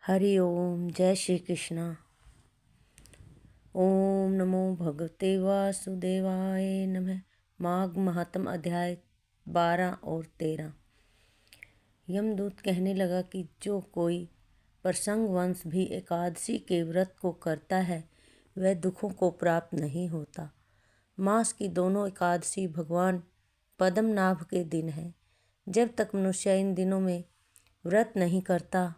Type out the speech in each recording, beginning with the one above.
हरि ओम। जय श्री कृष्णा। ओम नमो भगवते वासुदेवाय नमः। माघ महात्म अध्याय 12 और 13। यमदूत कहने लगा कि जो कोई प्रसंगवश भी एकादशी के व्रत को करता है वह दुखों को प्राप्त नहीं होता। मास की दोनों एकादशी भगवान पद्मनाभ के दिन है। जब तक मनुष्य इन दिनों में व्रत नहीं करता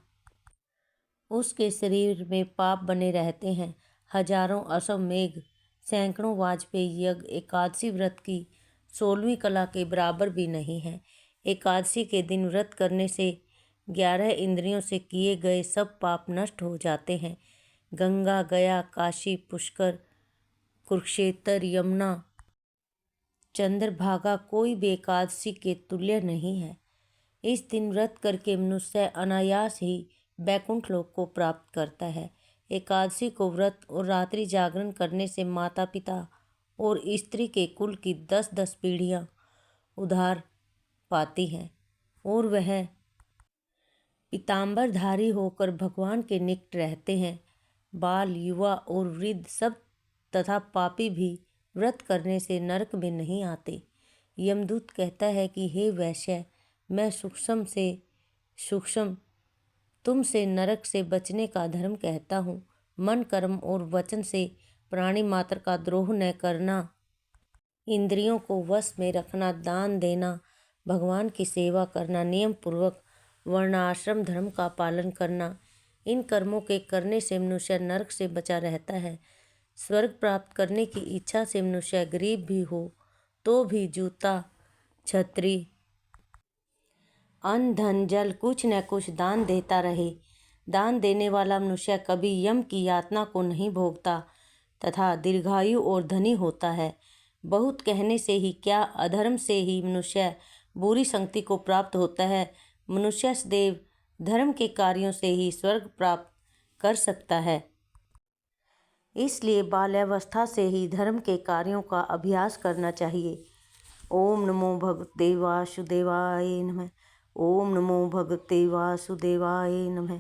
उसके शरीर में पाप बने रहते हैं। हजारों अश्वमेघ, सैकड़ों वाजपेयी यज्ञ एकादशी व्रत की 16वीं कला के बराबर भी नहीं है। एकादशी के दिन व्रत करने से 11 इंद्रियों से किए गए सब पाप नष्ट हो जाते हैं। गंगा, गया, काशी, पुष्कर, कुरुक्षेत्र, यमुना, चंद्रभागा कोई भी एकादशी के तुल्य नहीं है। इस दिन व्रत करके मनुष्य अनायास ही वैकुंठ लोक को प्राप्त करता है। एकादशी को व्रत और रात्रि जागरण करने से माता पिता और स्त्री के कुल की 10-10 पीढ़ियां उद्धार पाती हैं और वह पीताम्बरधारी होकर भगवान के निकट रहते हैं। बाल, युवा और वृद्ध सब तथा पापी भी व्रत करने से नरक में नहीं आते। यमदूत कहता है कि हे वैश्य, मैं सूक्ष्म से सूक्ष्म तुमसे नरक से बचने का धर्म कहता हूँ। मन, कर्म और वचन से प्राणी मात्र का द्रोह न करना, इंद्रियों को वश में रखना, दान देना, भगवान की सेवा करना, नियम पूर्वक वर्णाश्रम धर्म का पालन करना, इन कर्मों के करने से मनुष्य नरक से बचा रहता है। स्वर्ग प्राप्त करने की इच्छा से मनुष्य गरीब भी हो तो भी जूता, छतरी, अन्न, धन, जल कुछ न कुछ दान देता रहे। दान देने वाला मनुष्य कभी यम की यातना को नहीं भोगता तथा दीर्घायु और धनी होता है। बहुत कहने से ही क्या, अधर्म से ही मनुष्य बुरी संगति को प्राप्त होता है। मनुष्य सदैव धर्म के कार्यों से ही स्वर्ग प्राप्त कर सकता है। इसलिए बाल्यावस्था से ही धर्म के कार्यों का अभ्यास करना चाहिए। ओम नमो भगवते वासुदेवाय नमः। ओम नमो भगवते वासुदेवाय नमः।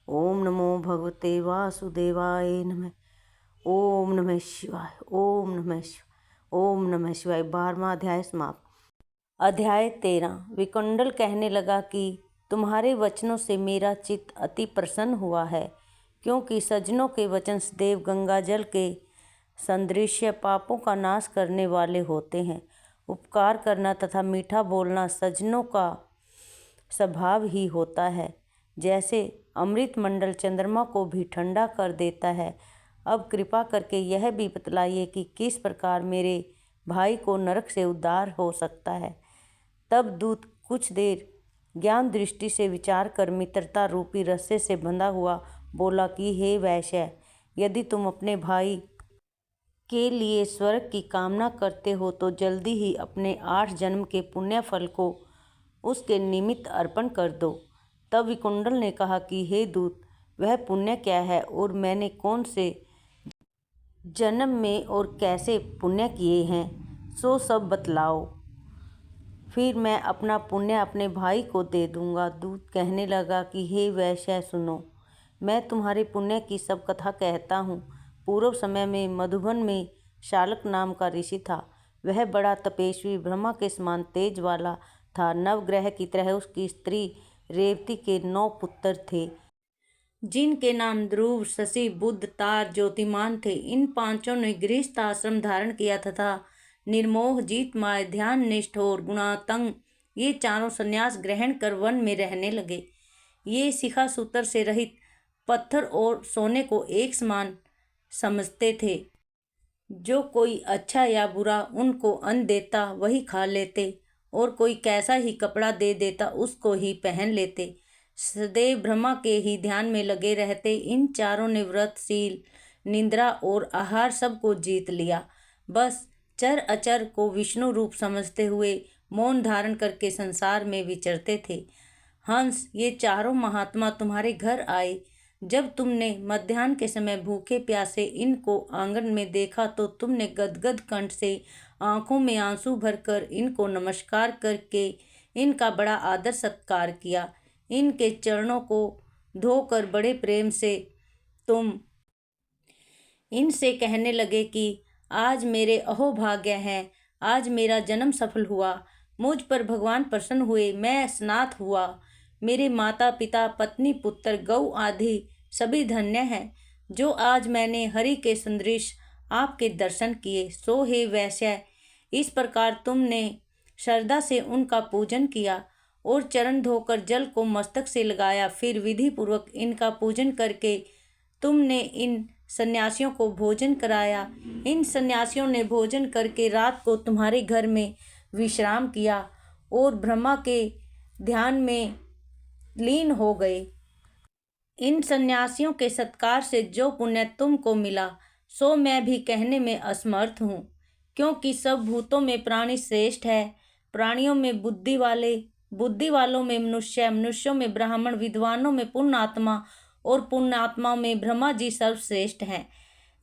ओम नमो भगवते वासुदेवाय नमः। ओम नमः शिवाय। ओम नमः शिवाय। ओम नमः शिवाय। 12वां अध्याय समाप्त। अध्याय 13। विकुंडल कहने लगा कि तुम्हारे वचनों से मेरा चित्त अति प्रसन्न हुआ है, क्योंकि सज्जनों के वचन सदैव गंगा जल के सदृश्य पापों का नाश करने वाले होते हैं। उपकार करना तथा मीठा बोलना सज्जनों का स्वभाव ही होता है। जैसे अमृत मंडल चंद्रमा को भी ठंडा कर देता है। अब कृपा करके यह भी बतलाइए कि किस प्रकार मेरे भाई को नरक से उद्धार हो सकता है। तब दूत कुछ देर ज्ञान दृष्टि से विचार कर मित्रता रूपी रस्से से बंधा हुआ बोला कि हे वैश्य, यदि तुम अपने भाई के लिए स्वर्ग की कामना करते हो तो जल्दी ही अपने 8 जन्म के पुण्य फल को उसके निमित्त अर्पण कर दो। तब विकुंडल ने कहा कि हे दूत, वह पुण्य क्या है और मैंने कौन से जन्म में और कैसे पुण्य किए हैं, सो सब बतलाओ, फिर मैं अपना पुण्य अपने भाई को दे दूंगा। दूत कहने लगा कि हे वैश्य सुनो, मैं तुम्हारे पुण्य की सब कथा कहता हूँ। पूर्व समय में मधुबन में शालक नाम का ऋषि था। वह बड़ा तपस्वी, ब्रह्मा के समान तेज वाला था। नवग्रह की तरह उसकी स्त्री रेवती के 9 पुत्र थे, जिनके नाम ध्रुव, शशि, बुध, तार, ज्योतिमान थे। इन पांचों ने गृहस्थ आश्रम धारण किया तथा निर्मोह, जीतमाय, ध्यान निष्ठ और गुणातंग ये चारों संन्यास ग्रहण कर वन में रहने लगे। ये शिखा सूत्र से रहित पत्थर और सोने को एक समान समझते थे। जो कोई अच्छा या बुरा उनको अन्न देता वही खा लेते और कोई कैसा ही कपड़ा दे देता उसको ही पहन लेते। सदैव ब्रह्मा के ही ध्यान में लगे रहते। इन चारों ने व्रत, शील, निद्रा और आहार सबको जीत लिया। बस चर अचर को विष्णु रूप समझते हुए मौन धारण करके संसार में विचरते थे। हंस, ये चारों महात्मा तुम्हारे घर आए। जब तुमने मध्याह्न के समय भूखे प्यासे इनको आंगन में देखा तो तुमने गदगद कंठ से आंखों में आंसू भरकर इनको नमस्कार करके इनका बड़ा आदर सत्कार किया। इनके चरणों को धोकर बड़े प्रेम से तुम इनसे कहने लगे कि आज मेरे अहोभाग्य है, आज मेरा जन्म सफल हुआ, मुझ पर भगवान प्रसन्न हुए, मैं स्नात हुआ, मेरे माता पिता पत्नी पुत्र गौ आदि सभी धन्य हैं, जो आज मैंने हरि के सदृश आपके दर्शन किए। सो हे वैश्य, इस प्रकार तुमने श्रद्धा से उनका पूजन किया और चरण धोकर जल को मस्तक से लगाया। फिर विधि पूर्वक इनका पूजन करके तुमने इन सन्यासियों को भोजन कराया। इन सन्यासियों ने भोजन करके रात को तुम्हारे घर में विश्राम किया और ब्रह्मा के ध्यान में लीन हो गए। इन सन्यासियों के सत्कार से जो पुण्य तुमको मिला सो मैं भी कहने में असमर्थ हूँ, क्योंकि सब भूतों में प्राणी श्रेष्ठ है। प्राणियों में बुद्धि वाले, बुद्धि वालों में मनुष्य, मनुष्यों में ब्राह्मण, विद्वानों में पुण्यात्मा और पुण्यात्माओं में ब्रह्मा जी सर्वश्रेष्ठ हैं।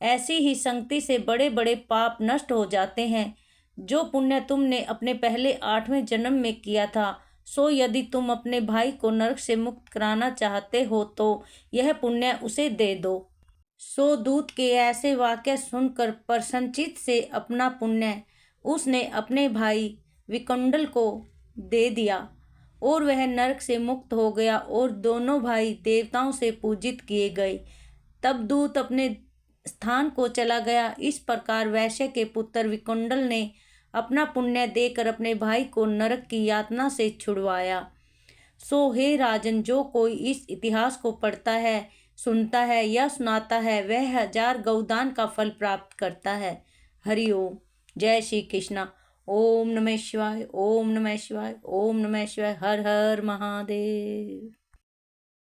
ऐसी ही संगति से बड़े बड़े पाप नष्ट हो जाते हैं। जो पुण्य तुमने अपने पहले 8वें जन्म में किया था, सो यदि तुम अपने भाई को नरक से मुक्त कराना चाहते हो तो यह पुण्य उसे दे दो। सो दूत के ऐसे वाक्य सुनकर प्रसन्नचित्त से अपना पुण्य उसने अपने भाई विकुंडल को दे दिया और वह नरक से मुक्त हो गया और दोनों भाई देवताओं से पूजित किए गए। तब दूत अपने स्थान को चला गया। इस प्रकार वैश्य के पुत्र विकुंडल ने अपना पुण्य देकर अपने भाई को नरक की यातना से छुड़वाया। सो हे राजन, जो कोई इस इतिहास को पढ़ता है, सुनता है या सुनाता है, वह 1000 गौदान का फल प्राप्त करता है। हरि ओम। जय श्री कृष्णा। ओम नमः शिवाय, ओम नमः शिवाय, ओम नमः शिवाय। हर हर महादेव।